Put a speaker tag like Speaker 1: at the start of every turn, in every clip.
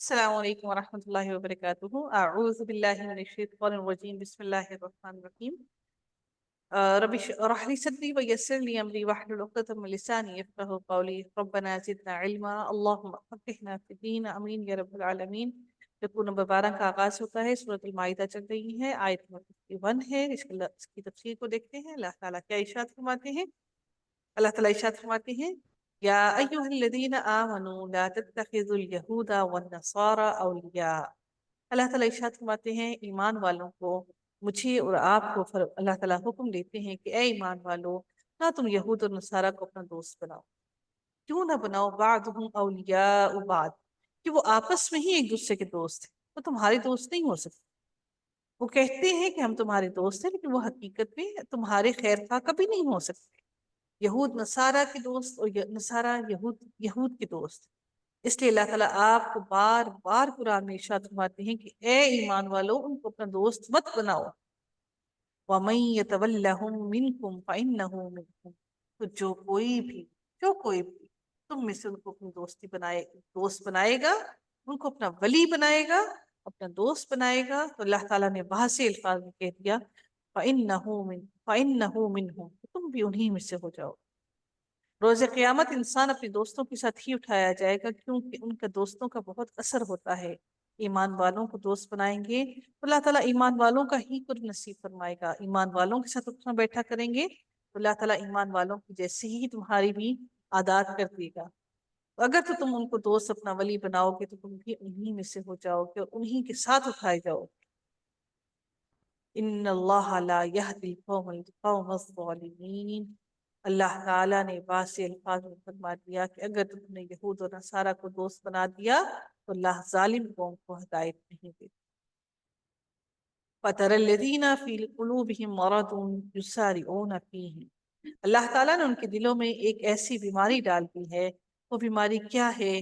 Speaker 1: السلام علیکم ورحمۃ اللہ وبرکاتہ۔ اعوذ باللہ من الشیطان الرجیم، بسم اللہ الرحمن الرحیم۔ رب اشرح لي صدری ویسر لي امری واحلل عقدۃ من لسانی یفقهوا قولی۔ ربنا زدنا علما اللهم فقهنا فی الدین، امین یا رب العالمین۔ رکوع نمبر 12 کا آغاز ہوتا ہے، سورۃ المائدہ چل رہی ہے، آیت نمبر 51 ہے۔ اس کی تفسیر کو دیکھتے ہیں۔ اللہ تعالیٰ کیا ارشاد فرماتے ہیں؟ اللہ تعالیٰ ارشاد فرماتے ہیں، یا ایھا الذین آمنوا لا تتخذوا الیہود والنصارى اولیاء۔ اللہ تعالیٰ ارشاد فرماتے ہیں، ایمان والوں کو، مجھے اور آپ کو اللہ تعالیٰ حکم دیتے ہیں کہ اے ایمان والو، نہ تم یہود اور نصارہ کو اپنا دوست بناؤ۔ کیوں نہ بناؤ؟ بعضهم اولیاء بعض، کہ وہ آپس میں ہی ایک دوسرے کے دوست ہیں، وہ تمہارے دوست نہیں ہو سکتے۔ وہ کہتے ہیں کہ ہم تمہارے دوست ہیں، لیکن وہ حقیقت میں تمہارے خیر خواہ کبھی نہیں ہو سکتے۔ یہود نصارہ کے دوست اور نصارہ یہود کے دوست۔ اس لیے اللہ تعالیٰ آپ کو بار بار قرآن میں ارشاد فرماتے ہیں کہ اے ایمان والو، ان کو اپنا دوست مت بناؤ۔ وَمَن يَتَوَلَّهُم مِّنكُمْ فَإِنَّهُ مِنْهُمْ، تو جو کوئی بھی تم میں سے ان کو اپنی دوست بنائے گا، ان کو اپنا ولی بنائے گا، اپنا دوست بنائے گا، تو اللہ تعالیٰ نے واضح الفاظ میں کہہ دیا فَإِنَّهُ مِنْهُمْ، تم بھی انہی میں سے ہو جاؤ۔ روز قیامت انسان اپنے دوستوں کے ساتھ ہی اٹھایا جائے گا، کیونکہ ان کا دوستوں کا بہت اثر ہوتا ہے۔ ایمان والوں کو دوست بنائیں گے تو اللہ تعالیٰ ایمان والوں کا ہی قرب نصیب فرمائے گا۔ ایمان والوں کے ساتھ اٹھنا بیٹھا کریں گے تو اللہ تعالیٰ ایمان والوں کی جیسے ہی تمہاری بھی عادات کر دے گا۔ اگر تو تم ان کو دوست اپنا ولی بناؤ گے تو تم بھی انہی میں سے ہو جاؤ گے اور انہی کے ساتھ اٹھائے جاؤ گے۔ ان اللہ لا یہدی القوم الظالمین، اللہ تعالیٰ نے واضح الفاظ میں فرما دیا کہ اگر تم نے یہود اور نصارہ کو دوست بنا دیا تو اللہ ظالم قوم کو ہدایت نہیں دیتا۔ فَتَرَى الَّذِينَ فِي قُلُوبِهِم مَرَضٌ يُسَارِعُونَ فِيهِ، اللہ تعالیٰ نے ان کے دلوں میں ایک ایسی بیماری ڈال دی ہے۔ وہ بیماری کیا ہے؟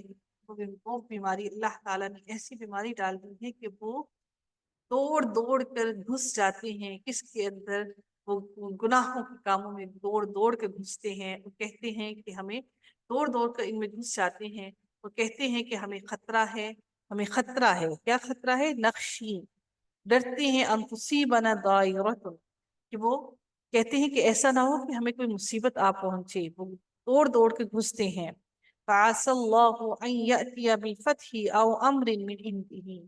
Speaker 1: وہ بیماری اللہ تعالیٰ نے ایسی بیماری ڈال دی ہے کہ وہ دوڑ دوڑ کر گھس جاتے ہیں کس کے اندر؟ وہ گناہوں کے کاموں میں دوڑ دوڑ کر گھستے ہیں۔ وہ کہتے ہیں کہ ہمیں دوڑ دوڑ کر ان میں گھس جاتے ہیں۔ وہ کہتے ہیں کہ ہمیں خطرہ ہے، ہمیں خطرہ ہے۔ کیا خطرہ ہے؟ نخشی، ڈرتے ہیں ان تصیبنا دائرۃ، کہ وہ کہتے ہیں کہ ایسا نہ ہو کہ ہمیں کوئی مصیبت آ پہنچے۔ وہ دوڑ دوڑ کے گھستے ہیں۔ فَعَسَى اللَّهُ أَن يَأْتِيَ بِالْفَتْحِ أَوْ أَمْرٍ مِّنْ عِندِهِ،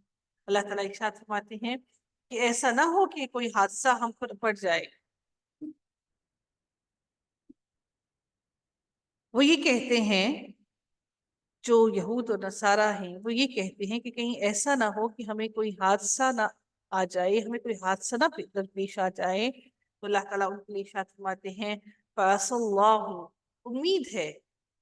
Speaker 1: اللہ تعالیٰ ارشاد فرماتے ہیں کہ ایسا نہ ہو کہ کوئی حادثہ ہم پر پڑ جائے۔ وہ یہ کہتے ہیں، جو یہود اور نصارہ ہیں، وہ یہ کہتے ہیں کہ کہیں ایسا نہ ہو کہ ہمیں کوئی حادثہ نہ آ جائے، ہمیں کوئی حادثہ نہ درپیش آ جائے۔ تو اللہ تعالیٰ ان کے لیے ارشاد فرماتے ہیں فَعَسَى اللَّهُ، امید ہے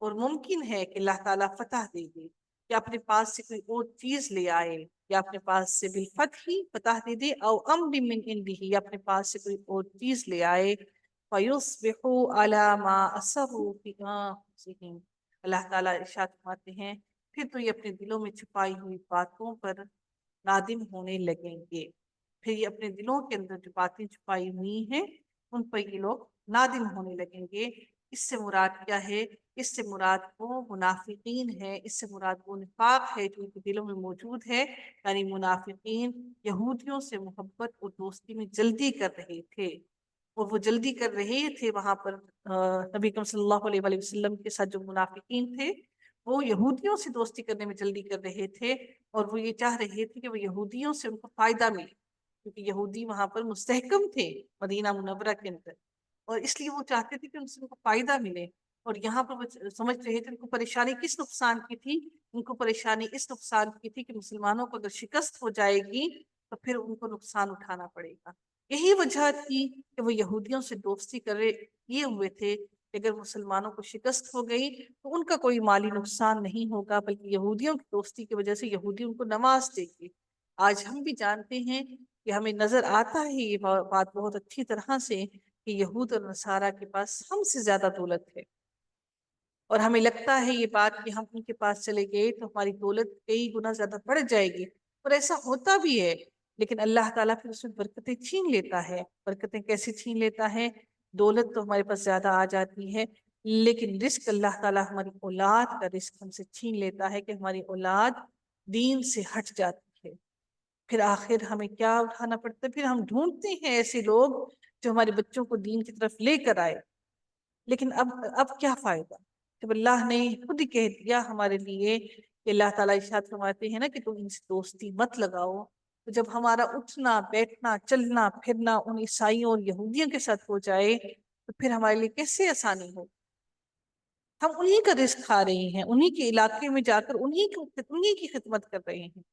Speaker 1: اور ممکن ہے کہ اللہ تعالیٰ فتح دے دے، یا اپنے پاس سے کوئی اور چیز لے آئے، یا اپنے پاس سے بالفتح ہی فتح دے دے، او امر من عنده، یا اپنے پاس سے کوئی اور چیز لے آئے۔ فَيُصْبِحُوا عَلَى مَا أَسَرُّوا فِي أَنفُسِهِمْ، اللہ تعالیٰ ارشاد فرماتے ہیں پھر تو یہ اپنے دلوں میں چھپائی ہوئی باتوں پر نادم ہونے لگیں گے۔ پھر یہ اپنے دلوں کے اندر جو باتیں چھپائی ہوئی ہیں ان پر یہ لوگ نادم ہونے لگیں گے۔ اس سے مراد کیا ہے؟ اس سے مراد وہ منافقین ہے، اس سے مراد وہ نفاق ہے جو ان کے دلوں میں موجود ہے۔ یعنی منافقین یہودیوں سے محبت اور دوستی میں جلدی کر رہے تھے، اور وہ جلدی کر رہے تھے وہاں پر نبی اکرم صلی اللہ علیہ وآلہ وسلم کے ساتھ جو منافقین تھے وہ یہودیوں سے دوستی کرنے میں جلدی کر رہے تھے، اور وہ یہ چاہ رہے تھے کہ وہ یہودیوں سے ان کو فائدہ ملے، کیونکہ یہودی وہاں پر مستحکم تھے مدینہ منورہ کے اندر، اور اس لیے وہ چاہتے تھے کہ ان سے ان کو فائدہ ملے۔ اور یہاں پر وہ سمجھ رہے تھے ان کو پریشانی کس نقصان کی تھی؟ ان کو پریشانی اس نقصان کی تھی کہ مسلمانوں کو اگر شکست ہو جائے گی تو پھر ان کو نقصان اٹھانا پڑے گا۔ یہی وجہ تھی کہ وہ یہودیوں سے دوستی کیے ہوئے تھے کہ اگر مسلمانوں کو شکست ہو گئی تو ان کا کوئی مالی نقصان نہیں ہوگا، بلکہ یہودیوں کی دوستی کی وجہ سے یہودی ان کو نواز دے گی۔ آج ہم بھی جانتے ہیں کہ ہمیں نظر آتا ہے یہ بات بہت اچھی طرح سے کہ یہود اور نصارہ کے پاس ہم سے زیادہ دولت ہے، اور ہمیں لگتا ہے یہ بات کہ ہم ان کے پاس چلے گئے تو ہماری دولت کئی گنا زیادہ بڑھ جائے گی، اور ایسا ہوتا بھی ہے، لیکن اللہ تعالیٰ پھر اس میں برکتیں چھین لیتا ہے۔ برکتیں کیسے چھین لیتا ہے؟ دولت تو ہمارے پاس زیادہ آ جاتی ہے، لیکن رزق اللہ تعالیٰ ہماری اولاد کا رزق ہم سے چھین لیتا ہے کہ ہماری اولاد دین سے ہٹ جاتی ہے، پھر آخر ہمیں کیا اٹھانا پڑتا ہے؟ پھر ہم ڈھونڈتے ہیں ایسے لوگ جو ہمارے بچوں کو دین کی طرف لے کر آئے، لیکن اب کیا فائدہ جب اللہ نے خود ہی کہہ دیا ہمارے لیے کہ اللہ تعالیٰ ارشاد فرماتے ہیں نا کہ تم ان سے دوستی مت لگاؤ، تو جب ہمارا اٹھنا بیٹھنا چلنا پھرنا ان عیسائیوں اور یہودیوں کے ساتھ ہو جائے تو پھر ہمارے لیے کیسے آسانی ہو؟ ہم انہی کا رزق کھا رہے ہیں، انہی کے علاقے میں جا کر انہی کی خدمت کر رہے ہیں۔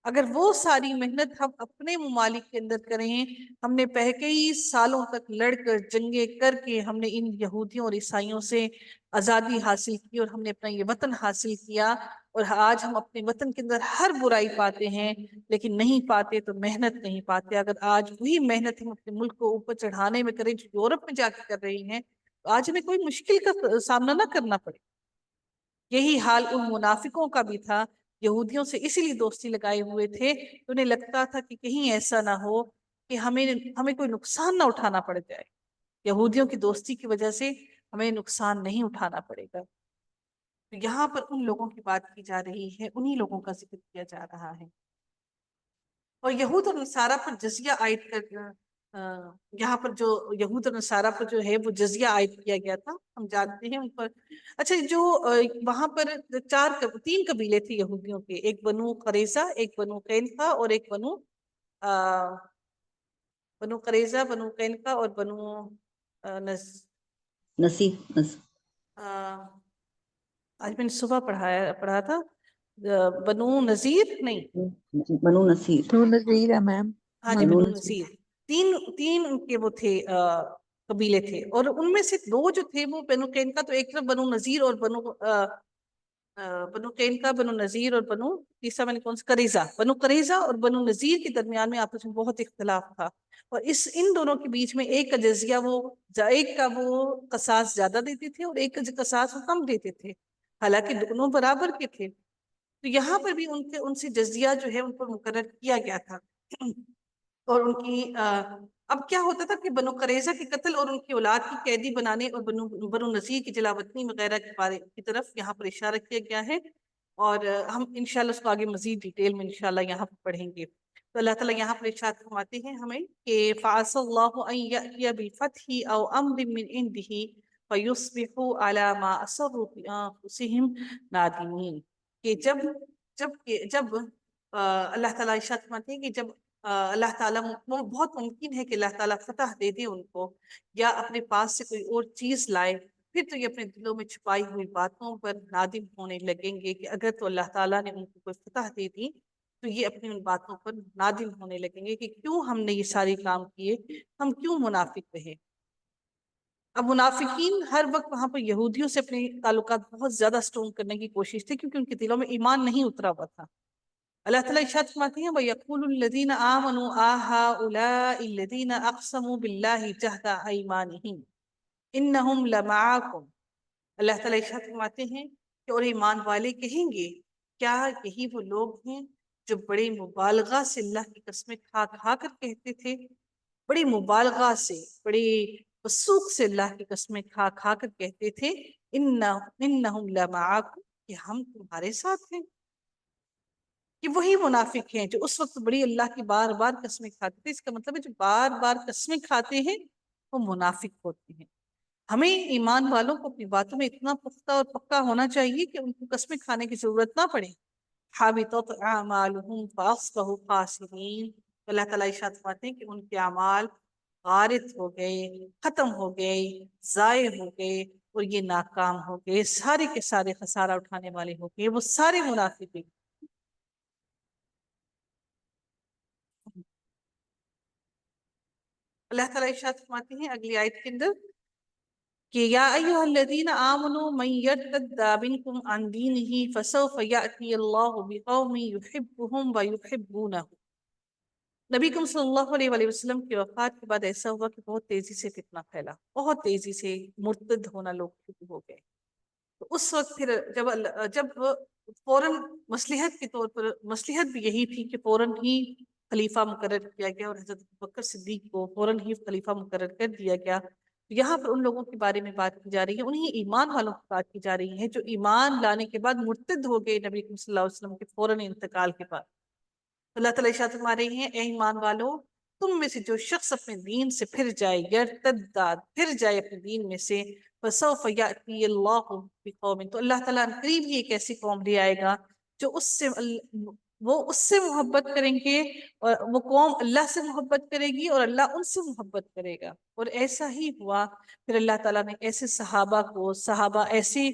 Speaker 1: اگر وہ ساری محنت ہم اپنے ممالک کے اندر کریں، ہم نے کئی سالوں تک لڑ کر جنگیں کر کے ہم نے ان یہودیوں اور عیسائیوں سے آزادی حاصل کی اور ہم نے اپنا یہ وطن حاصل کیا، اور آج ہم اپنے وطن کے اندر ہر برائی پاتے ہیں لیکن نہیں پاتے تو محنت نہیں پاتے۔ اگر آج وہی محنت ہم اپنے ملک کو اوپر چڑھانے میں کریں جو یورپ میں جا کے کر رہی ہیں، تو آج ہمیں کوئی مشکل کا سامنا نہ کرنا پڑے۔ یہی حال ان منافقوں کا بھی تھا، یہودیوں سے اسی لیے دوستی لگائے ہوئے تھے، تو انہیں لگتا تھا کہ کہیں ایسا نہ ہو کہ ہمیں کوئی نقصان نہ اٹھانا پڑ جائے، یہودیوں کی دوستی کی وجہ سے ہمیں نقصان نہیں اٹھانا پڑے گا۔ تو یہاں پر ان لوگوں کی بات کی جا رہی ہے، انہی لوگوں کا ذکر کیا جا رہا ہے۔ اور یہود اور نصارہ پر جزیہ عائد کر یہاں پر جو یہود اور نصارہ پر جو ہے وہ جزیہ عائد کیا گیا تھا، ہم جانتے ہیں ان پر۔ اچھا، جو وہاں پر تین قبیلے تھے یہودیوں کے، ایک بنو قریظہ، ایک بنو قینقاع اور ایک بنو قریظہ، بنو قینقاع اور بنو
Speaker 2: نصیر۔
Speaker 1: آج میں نے صبح پڑھا تھا بنو نذیر، نہیں
Speaker 2: بنو نصیر،
Speaker 3: بنو نذیر ہے میم،
Speaker 1: ہاں جی، بنو نذیر۔ تین ان کے وہ تھے قبیلے تھے، اور ان میں سے دو جو تھے وہ بنو قینقاع، تو ایک طرف بنو نذیر اور بنو قینقاع، بنو نذیر اور تیسرا میں نے کون سا، قریظہ، بنو قریظہ اور بنو نذیر کے درمیان میں آپس میں بہت اختلاف تھا، اور ان دونوں کے بیچ میں ایک کا جزیہ ایک کا وہ قصاص زیادہ دیتے تھے اور ایک کا قصاص وہ کم دیتے تھے، حالانکہ دونوں برابر کے تھے۔ تو یہاں پر بھی ان سے جزیہ جو ہے ان پر مقرر کیا گیا تھا، اور ان کی اب کیا ہوتا تھا کہ بنو قریظہ کے قتل اور ان کی اولاد کی قیدی بنانے اور بنو نذیر کی جلاوطنی وغیرہ کی طرف یہاں پر اشارہ کیا گیا ہے، اور ہم انشاءاللہ اس کو آگے مزید ڈیٹیل میں انشاءاللہ یہاں پر پڑھیں گے۔ تو اللہ تعالیٰ یہاں پر ارشاد فرماتے ہیں ہمیں کہ فَعَسَى اللَّهُ أَن يَأْتِيَ بِالْفَتْحِ أَوْ أَمْرٍ مِّنْ عِنْدِهِ فَيُصْبِحُوا عَلَى مَا أَسَرُّوا فِي أَنفُسِهِمْ نَادِمِينَ، کہ جب اللہ تعالیٰ ارشاد فرماتے ہیں کہ جب اللہ تعالیٰ بہت ممکن ہے کہ اللہ تعالیٰ فتح دے دے ان کو، یا اپنے پاس سے کوئی اور چیز لائے، پھر تو یہ اپنے دلوں میں چھپائی ہوئی باتوں پر نادم ہونے لگیں گے کہ اگر تو اللہ تعالیٰ نے ان کو کوئی فتح دے دی تو یہ اپنی ان باتوں پر نادم ہونے لگیں گے کہ کیوں ہم نے یہ ساری کام کیے، ہم کیوں منافق رہے۔ اب منافقین ہر وقت وہاں پر یہودیوں سے اپنے تعلقات بہت زیادہ اسٹرونگ کرنے کی کوشش تھی، کیونکہ ان کے دلوں میں ایمان نہیں اترا ہوا تھا۔ اللہ تعالیٰ ارشاد فرماتے ہیں وَيَقُولُ الَّذِينَ آمَنُوا أَهَٰؤُلَاءِ الَّذِينَ أَقْسَمُوا بِاللَّهِ جَهْدَ أَيْمَانِهِمْ إِنَّهُمْ لَمَعَكُمْ۔ اللہ تعالیٰ ارشاد فرماتے ہیں کہ اور ایمان والے کہیں گے کیا یہی وہ لوگ ہیں جو بڑے مبالغہ سے اللہ کی قسمیں کھا کھا کر کہتے تھے، بڑی مبالغہ سے، بڑی وسوخ سے اللہ کی قسمیں کھا کھا کر کہتے تھے إِنَّهُمْ لَمَعَكُمْ، کہ ہم تمہارے ساتھ ہیں۔ کہ وہی منافق ہیں جو اس وقت بڑی اللہ کی بار بار قسمیں کھاتے تھے، اس کا مطلب ہے جو بار بار قسمیں کھاتے ہیں وہ منافق ہوتے ہیں۔ ہمیں ایمان والوں کو اپنی باتوں میں اتنا پختہ اور پکا ہونا چاہیے کہ ان کو قسمیں کھانے کی ضرورت نہ پڑے۔ حَبِطَتْ أَعْمَالُهُمْ فَأَصْبَحُوا خَاسِرِينَ، اللہ تعالیٰ ارشاد فرماتے ہیں کہ ان کے اعمال غارت ہو گئے، ختم ہو گئے، ضائع ہو گئے، اور یہ ناکام ہو گئے، سارے کے سارے خسارہ اٹھانے والے ہو گئے، وہ سارے منافق ہیں۔ اللہ تعالیٰ ارشاد فرماتے ہیں اگلی آیت کے اندر کہ یا ایھا الذین آمنوا من یرتد منکم عن دینہ فسوف یأتی اللہ بقوم یحبهم ویحبونہ۔ نبی کریم صلی اللہ علیہ وسلم کی وفات کے بعد ایسا ہوا کہ بہت تیزی سے فتنہ پھیلا، بہت تیزی سے مرتد ہونا لوگ شروع ہو گئے۔ تو اس وقت پھر جب فوراً مصلحت کے طور پر، مصلحت بھی یہی تھی کہ فوراً ہی خلیفہ مقرر کیا گیا، اور حضرت بکر صدیق کو فوراً ہی خلیفہ مقرر کر دیا گیا۔ یہاں پر ان لوگوں کے بارے میں بات کی جا رہی ہے، انہی ایمان والوں کی بات کی جا رہی ہے جو ایمان لانے کے بعد مرتد ہو گئے نبی کریم صلی اللہ علیہ وسلم کے فوراً انتقال کے بعد۔ اللہ تعالیٰ ارشاد فرما رہی ہیں، اے ایمان والو، تم میں سے جو شخص اپنے دین سے پھر جائے، یرتداد، پھر جائے اپنے دین میں سے، فسوف یأتی اللہ بقوم، تو اللہ تعالیٰ قریب ہی ایک ایسی قوم لے آئے گا جو وہ اس سے محبت کریں گے، اور وہ قوم اللہ سے محبت کرے گی اور اللہ ان سے محبت کرے گا۔ اور ایسا ہی ہوا، پھر اللہ تعالیٰ نے ایسے صحابہ ایسے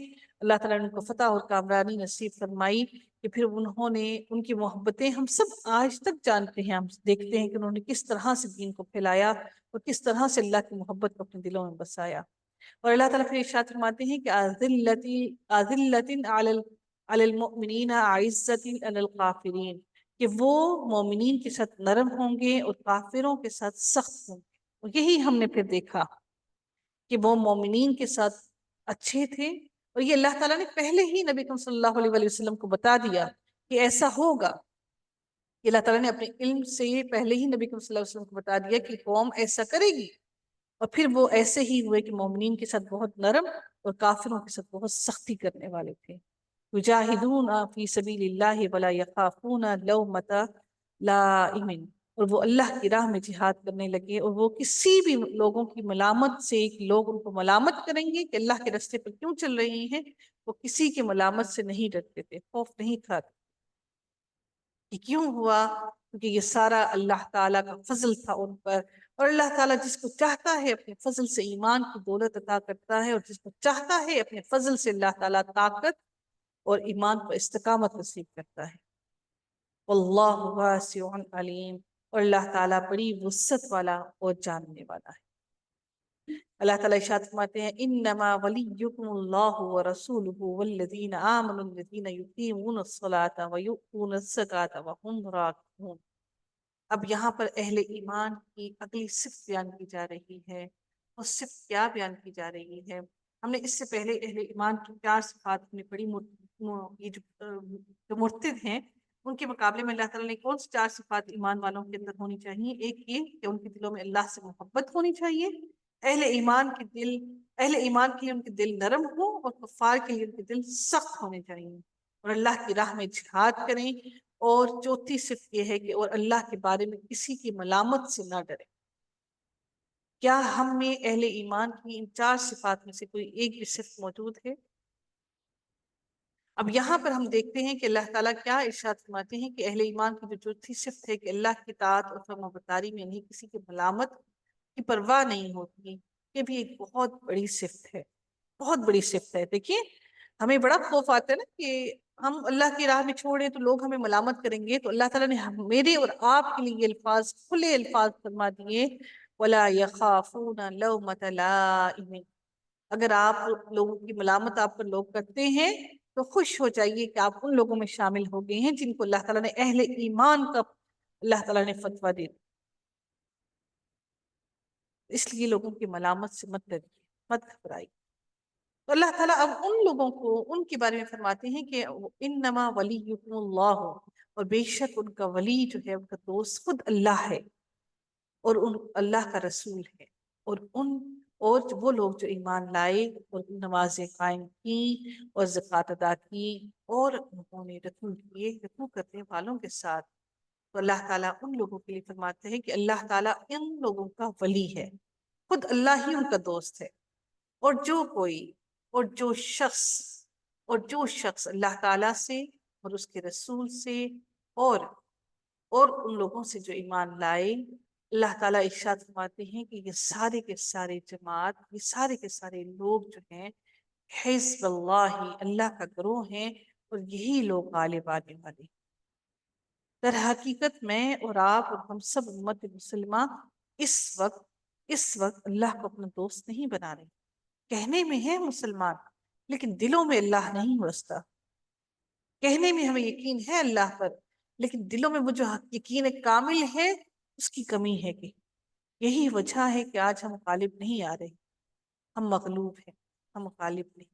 Speaker 1: اللہ تعالیٰ نے ان کو فتح اور کامرانی نصیب فرمائی کہ پھر انہوں نے ان کی محبتیں ہم سب آج تک جانتے ہیں، ہم دیکھتے ہیں کہ انہوں نے کس طرح سے دین کو پھیلایا اور کس طرح سے اللہ کی محبت کو اپنے دلوں میں بسایا۔ اور اللہ تعالیٰ پھر ارشاد فرماتے ہیں کہ اذلۃ علی المؤمنین اعزۃ علی الکافرین، کہ وہ مومنین کے ساتھ نرم ہوں گے اور کافروں کے ساتھ سخت ہوں گے۔ اور یہی ہم نے پھر دیکھا کہ وہ مومنین کے ساتھ اچھے تھے، اور یہ اللہ تعالیٰ نے پہلے ہی نبی صلی اللہ علیہ وسلم کو بتا دیا کہ ایسا ہوگا۔ کہ اللہ تعالیٰ نے اپنے علم سے پہلے ہی نبی صلی اللہ علیہ وسلم کو بتا دیا کہ قوم ایسا کرے گی، اور پھر وہ ایسے ہی ہوئے کہ مومنین کے ساتھ بہت نرم اور کافروں کے ساتھ بہت سختی کرنے والے تھے۔ یجاہدون فی سبیل اللہ ولا یخافون لومۃ لائم، اور وہ اللہ کی راہ میں جہاد کرنے لگے، اور وہ کسی بھی لوگوں کی ملامت سے، کہ لوگ ان کو ملامت کریں گے کہ اللہ کے راستے پر کیوں چل رہی ہیں، وہ کسی کی ملامت سے نہیں ڈرتے تھے، خوف نہیں کھاتے۔ یہ کیوں ہوا؟ کیونکہ یہ سارا اللہ تعالیٰ کا فضل تھا ان پر، اور اللہ تعالیٰ جس کو چاہتا ہے اپنے فضل سے ایمان کی دولت عطا کرتا ہے، اور جس کو چاہتا ہے اپنے فضل سے اللہ تعالیٰ طاقت اور ایمان پر استقامت نصیب کرتا ہے۔ واللہ واسع علیم، اور اللہ تعالیٰ بڑی وسعت والا اور جاننے والا ہے۔ اللہ تعالیٰ ارشاد فرماتے ہیں، انما ولیکم اللہ ورسولہ والذین آمنوا الذین یقیمون الصلاۃ ویؤتون الزکاۃ وہم راکعون۔ اب یہاں پر اہل ایمان کی اگلی صفت بیان کی جا رہی ہے، اور صفت کیا بیان کی جا رہی ہے؟ ہم نے اس سے پہلے اہل ایمان کی 4 صفات میں پڑھی، یہ جو مرتد ہیں ان کے مقابلے میں اللہ تعالیٰ نے کون سی 4 صفات ایمان والوں کے اندر ہونی چاہیے؟ ایک یہ کہ ان کے دلوں میں اللہ سے محبت ہونی چاہیے، اہل ایمان کے لیے ان کے دل نرم ہو، اور کفار کے لیے ان کے دل سخت ہونے چاہیے، اور اللہ کی راہ میں جہاد کریں۔ اور چوتھی صفت یہ ہے کہ اور اللہ کے بارے میں کسی کی ملامت سے نہ ڈرے۔ کیا ہم میں اہل ایمان کی ان 4 صفات میں سے کوئی ایک بھی صفت موجود ہے؟ اب یہاں پر ہم دیکھتے ہیں کہ اللہ تعالیٰ کیا ارشاد فرماتے ہیں کہ اہل ایمان کی جو چوتھی صفت ہے کہ اللہ کی اطاعت اور فرمانبرداری میں انہیں کسی کی ملامت کی پرواہ نہیں ہوتی، یہ بھی ایک بہت بڑی صفت ہے، بہت بڑی صفت ہے۔ دیکھیے ہمیں بڑا خوف آتا ہے نا کہ ہم اللہ کی راہ میں چھوڑیں تو لوگ ہمیں ملامت کریں گے، تو اللہ تعالیٰ نے میرے اور آپ کے لیے یہ الفاظ، کھلے الفاظ فرما دیے، وَلَا يَخَافُونَ لَوْمَةَ لَائِمٍ، اگر آپ لوگوں کی ملامت آپ پر لوگ کرتے ہیں تو خوش ہو جائیے کہ آپ ان لوگوں میں شامل ہو گئے ہیں جن کو اللہ تعالیٰ نے اہل ایمان کا اللہ تعالیٰ نے فتویٰ دے دیا۔ اس لیے لوگوں کی ملامت سے مت ڈریے، مت گھبرائیے۔ تو اللہ تعالیٰ اب ان لوگوں کو ان کے بارے میں فرماتے ہیں کہ انما ولیکم اللہ، اور بے شک ان کا ولی جو ہے، ان کا دوست خود اللہ ہے، اور اللہ کا رسول ہے، اور وہ لوگ جو ایمان لائے اور نمازیں قائم کی اور زکوٰۃ ادا کی، اور انہوں نے رکوع کرنے والوں کے ساتھ، تو اللہ تعالیٰ ان لوگوں کے لیے فرماتے ہیں کہ اللہ تعالیٰ ان لوگوں کا ولی ہے، خود اللہ ہی ان کا دوست ہے۔ اور جو شخص اللہ تعالیٰ سے اور اس کے رسول سے اور ان لوگوں سے جو ایمان لائے، اللہ تعالیٰ ارشاد فرماتے ہیں کہ یہ سارے کے سارے جماعت، یہ سارے کے سارے لوگ جو ہیں، حزب اللہ، اللہ کا گروہ ہیں، اور یہی لوگ غالب آنے والے۔ در حقیقت میں اور آپ اور ہم سب امت مسلمہ اس وقت اللہ کو اپنا دوست نہیں بنا رہے، کہنے میں ہے مسلمان لیکن دلوں میں اللہ نہیں بستا۔ کہنے میں ہمیں یقین ہے اللہ پر، لیکن دلوں میں وہ جو یقین کامل ہے اس کی کمی ہے۔ کہ یہی وجہ ہے کہ آج ہم غالب نہیں آ رہے، ہم مغلوب ہیں، ہم غالب نہیں۔